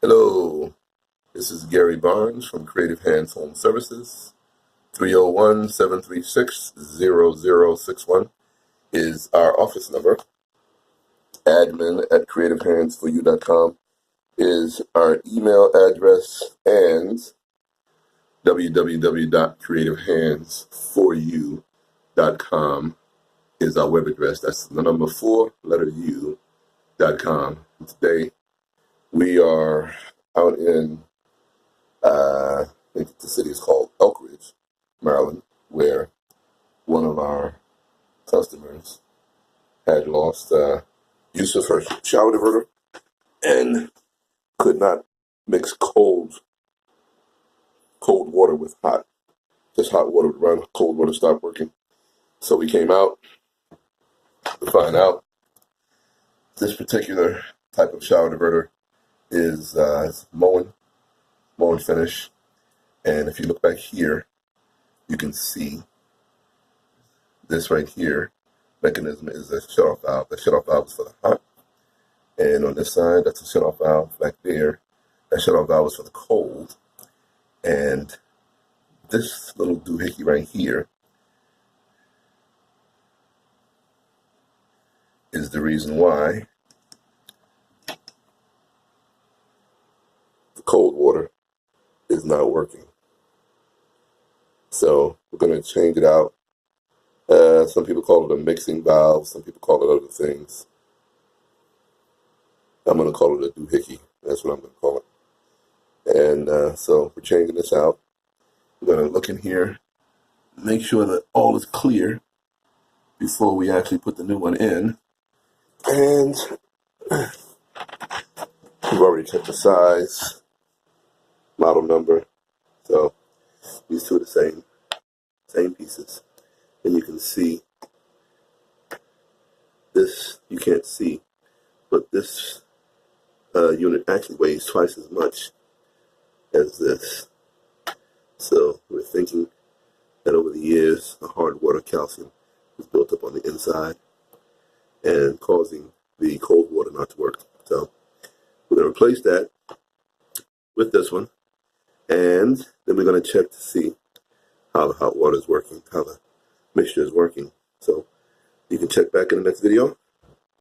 Hello, this is Gary Barnes from Creative Hands Home Services. 301-736-0061 is our office number. Admin at creativehandsforyou.com is our email address, and www.creativehandsforyou.com is our web address. That's the number 4, letter U.com. Today we are out in, I think the city is called Elk Ridge, Maryland, where one of our customers had lost use of her shower diverter and could not mix cold water with hot. Just hot water would run, cold water stopped working. So we came out to find out this particular type of shower diverter is mowing finish. And if you look back here, you can see this right here mechanism is a shutoff valve. The shutoff valve is for the hot. And on this side, that's a shutoff valve back there. That shutoff valve is for the cold. And this little doohickey right here is the reason why the cold water is not working. So we're going to change it out. Some people call it a mixing valve. Some people call it other things. I'm going to call it a doohickey. That's what I'm going to call it. And so we're changing this out. We're going to look in here, make sure that all is clear before we actually put the new one in. And we've already checked the size, model number. So these two are the same pieces. And you can see this, you can't see, but this unit actually weighs twice as much as this. So we're thinking that over the years, the hard water calcium is built up on the inside and causing the cold water not to work. So we're going to replace that with this one, and then we're going to check to see how the hot water is working, how the mixture is working. So you can check back in the next video.